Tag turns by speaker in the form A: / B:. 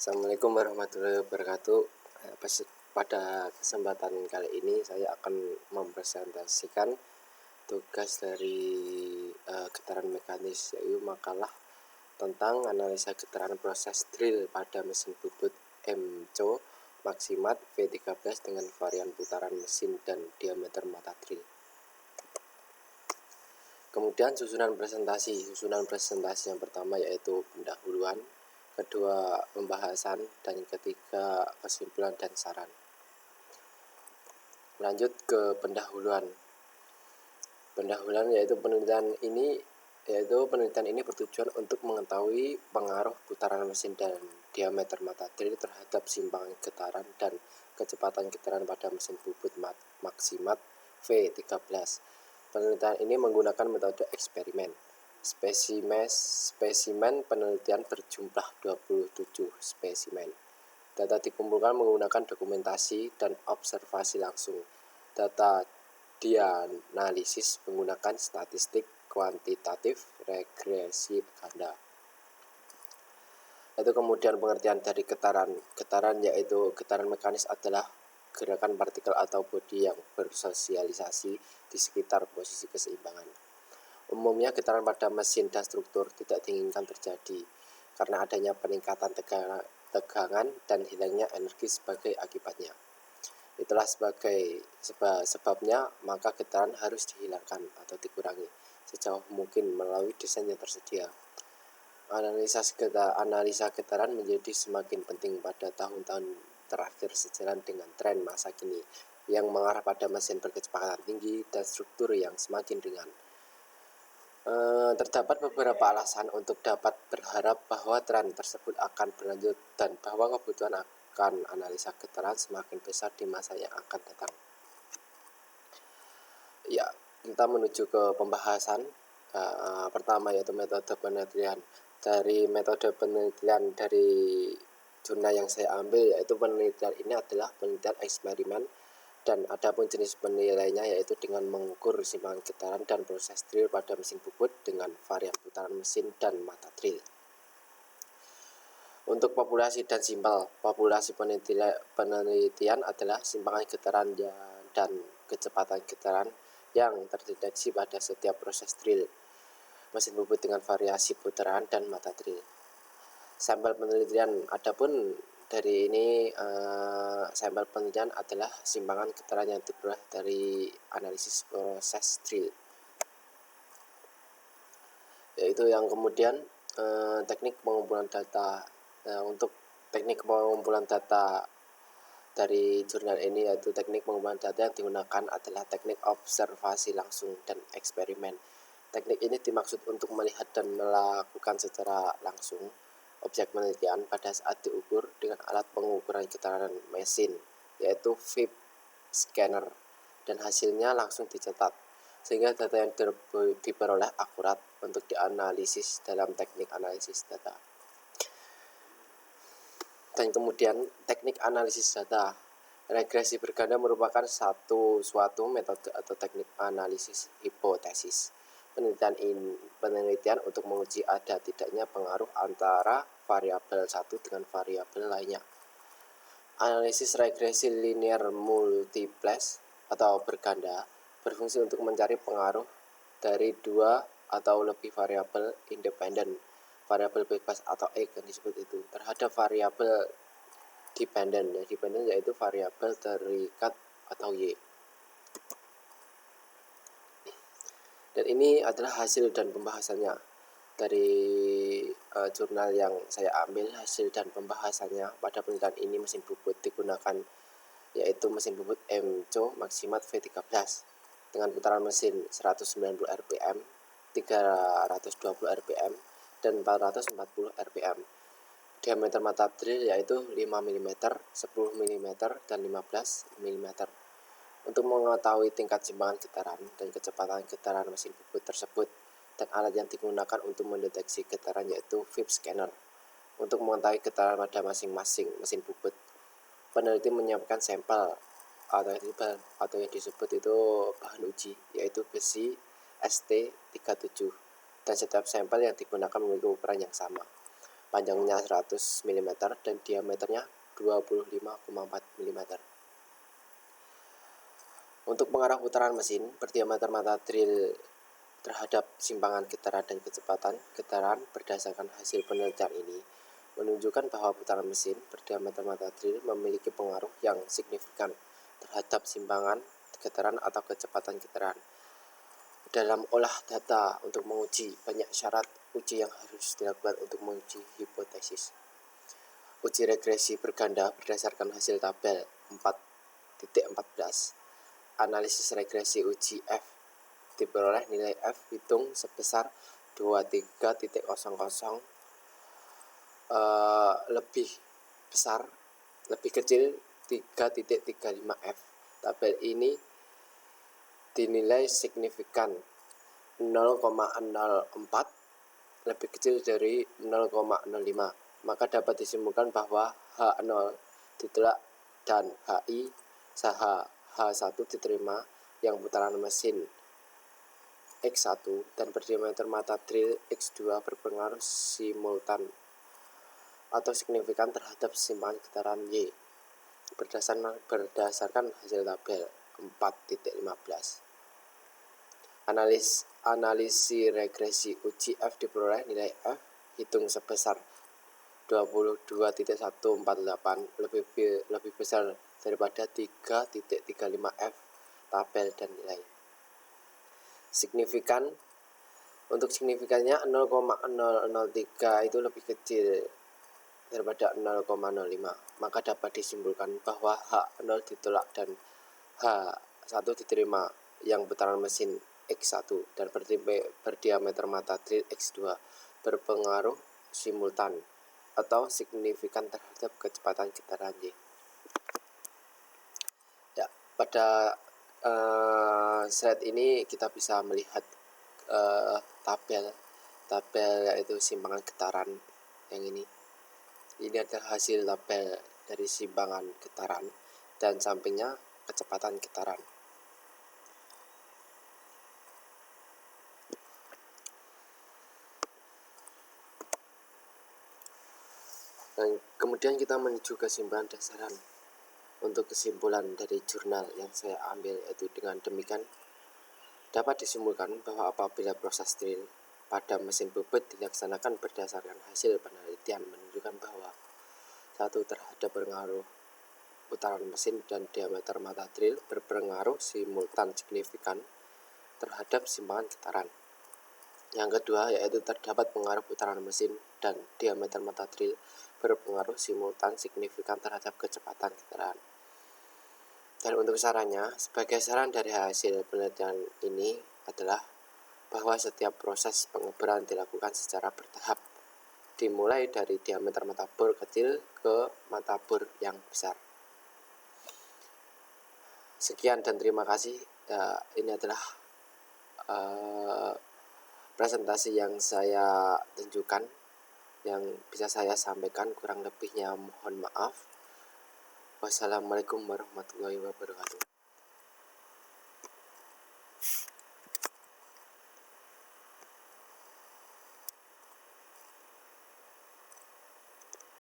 A: Assalamualaikum warahmatullahi wabarakatuh. Pada kesempatan kali ini saya akan mempresentasikan tugas dari getaran mekanis, yaitu makalah tentang analisa getaran proses drill pada mesin bubut MCO Maximat V13 dengan varian putaran mesin dan diameter mata drill. Kemudian susunan presentasi yang pertama yaitu pendahuluan, kedua pembahasan, dan ketiga kesimpulan dan saran. Lanjut ke pendahuluan. Pendahuluan yaitu penelitian ini bertujuan untuk mengetahui pengaruh putaran mesin dan diameter mata drill terhadap simpangan getaran dan kecepatan getaran pada mesin bubut Maximat V13. Penelitian ini menggunakan metode eksperimen. Spesimen penelitian berjumlah 27 spesimen. Data dikumpulkan menggunakan dokumentasi dan observasi langsung. Data dianalisis menggunakan statistik kuantitatif regresi ganda. Itu kemudian pengertian dari getaran. Getaran yaitu getaran mekanis adalah gerakan partikel atau bodi yang bersosialisasi di sekitar posisi keseimbangan. Umumnya getaran pada mesin dan struktur tidak diinginkan terjadi karena adanya peningkatan tegangan dan hilangnya energi sebagai akibatnya. Itulah sebabnya maka getaran harus dihilangkan atau dikurangi sejauh mungkin melalui desain yang tersedia. Analisa getaran menjadi semakin penting pada tahun-tahun terakhir sejalan dengan tren masa kini yang mengarah pada mesin berkecepatan tinggi dan struktur yang semakin ringan. Terdapat beberapa alasan untuk dapat berharap bahwa tren tersebut akan berlanjut dan bahwa kebutuhan akan analisa getaran semakin besar di masa yang akan datang. Ya, kita menuju ke pembahasan. Pertama yaitu metode penelitian. Dari metode penelitian dari jurnal yang saya ambil yaitu penelitian ini adalah penelitian eksperimen, dan adapun jenis penilaiannya yaitu dengan mengukur simpangan getaran dan proses drill pada mesin bubut dengan varian putaran mesin dan mata drill. Untuk populasi dan simpel, populasi penelitian adalah simpangan getaran dan kecepatan getaran yang terdeteksi pada setiap proses drill mesin bubut dengan variasi putaran dan mata drill. Sampel penelitian, adapun dari ini sampel penelitian adalah simpangan getaran yang diperoleh dari analisis proses drill. Yaitu yang kemudian teknik pengumpulan data. Untuk teknik pengumpulan data dari jurnal ini yaitu teknik pengumpulan data yang digunakan adalah teknik observasi langsung dan eksperimen. Teknik ini dimaksud untuk melihat dan melakukan secara langsung objek penelitian pada saat diukur dengan alat pengukuran getaran mesin yaitu VIP scanner, dan hasilnya langsung dicetak sehingga data yang diperoleh akurat untuk dianalisis dalam teknik analisis data. Dan kemudian teknik analisis data. Regresi berganda merupakan suatu metode atau teknik analisis hipotesis penelitian untuk menguji ada tidaknya pengaruh antara variabel satu dengan variabel lainnya. Analisis regresi linear multiples atau berganda berfungsi untuk mencari pengaruh dari dua atau lebih variabel independen, variabel bebas atau X yang disebut itu, terhadap variabel dependen. Dependen yaitu variabel terikat atau Y. Dan ini adalah hasil dan pembahasannya dari jurnal yang saya ambil. Hasil dan pembahasannya pada penelitian ini mesin bubut digunakan yaitu mesin bubut MCO Maximat V13 dengan putaran mesin 190 rpm, 320 rpm, dan 440 rpm. Diameter mata drill yaitu 5 mm, 10 mm, dan 15 mm. Untuk mengetahui tingkat simpangan getaran dan kecepatan getaran mesin bubut tersebut, dan alat yang digunakan untuk mendeteksi getaran yaitu VIP scanner. Untuk mengetahui getaran pada masing-masing mesin bubut, peneliti menyiapkan sampel atau yang disebut itu bahan uji yaitu besi ST37, dan setiap sampel yang digunakan memiliki ukuran yang sama. panjangnya 100 mm dan diameternya 25,4 mm. Untuk pengarah putaran mesin, berdiameter mata drill terhadap simpangan getaran dan kecepatan getaran berdasarkan hasil penelitian ini menunjukkan bahwa putaran mesin berdiameter mata drill memiliki pengaruh yang signifikan terhadap simpangan getaran atau kecepatan getaran. Dalam olah data untuk menguji banyak syarat uji yang harus dilakukan untuk menguji hipotesis. Uji regresi berganda berdasarkan hasil tabel 4.14. Analisis regresi uji F diperoleh nilai F hitung sebesar 23.00 lebih kecil 3.35 F. Tabel ini dinilai signifikan 0,04 lebih kecil dari 0,05, maka dapat disimpulkan bahwa H0 ditolak dan HI saha H1 diterima yang putaran mesin X1 dan berdiameter mata drill X2 berpengaruh simultan atau signifikan terhadap simpangan getaran Y berdasarkan hasil tabel 4.15. Analisis regresi uji F diperoleh nilai F hitung sebesar 22.148 lebih besar daripada 3.35 F. Tabel dan nilai signifikan. Untuk signifikannya 0,003 itu lebih kecil daripada 0,05, maka dapat disimpulkan bahwa H0 ditolak dan H1 diterima yang putaran mesin X1 dan berdiameter mata drill X2 berpengaruh simultan atau signifikan terhadap kecepatan getaran Y. Ya, pada slide ini kita bisa melihat tabel yaitu simpangan getaran yang ini. Ini adalah hasil tabel dari simpangan getaran dan sampingnya kecepatan getaran. Dan kemudian kita menuju kesimpulan dasaran. Untuk kesimpulan dari jurnal yang saya ambil yaitu dengan demikian dapat disimpulkan bahwa apabila proses drill pada mesin bobot dilaksanakan berdasarkan hasil penelitian menunjukkan bahwa satu terhadap pengaruh putaran mesin dan diameter mata drill berpengaruh simultan signifikan terhadap simpangan getaran. Yang kedua yaitu terdapat pengaruh putaran mesin dan diameter mata drill berpengaruh simultan signifikan terhadap kecepatan getaran. Dan untuk sarannya, sebagai saran dari hasil penelitian ini adalah bahwa setiap proses pengobaran dilakukan secara bertahap, dimulai dari diameter mata bor kecil ke mata bor yang besar. Sekian dan terima kasih. Ini adalah presentasi yang saya tunjukkan, yang bisa saya sampaikan, kurang lebihnya mohon maaf. Wassalamualaikum warahmatullahi wabarakatuh.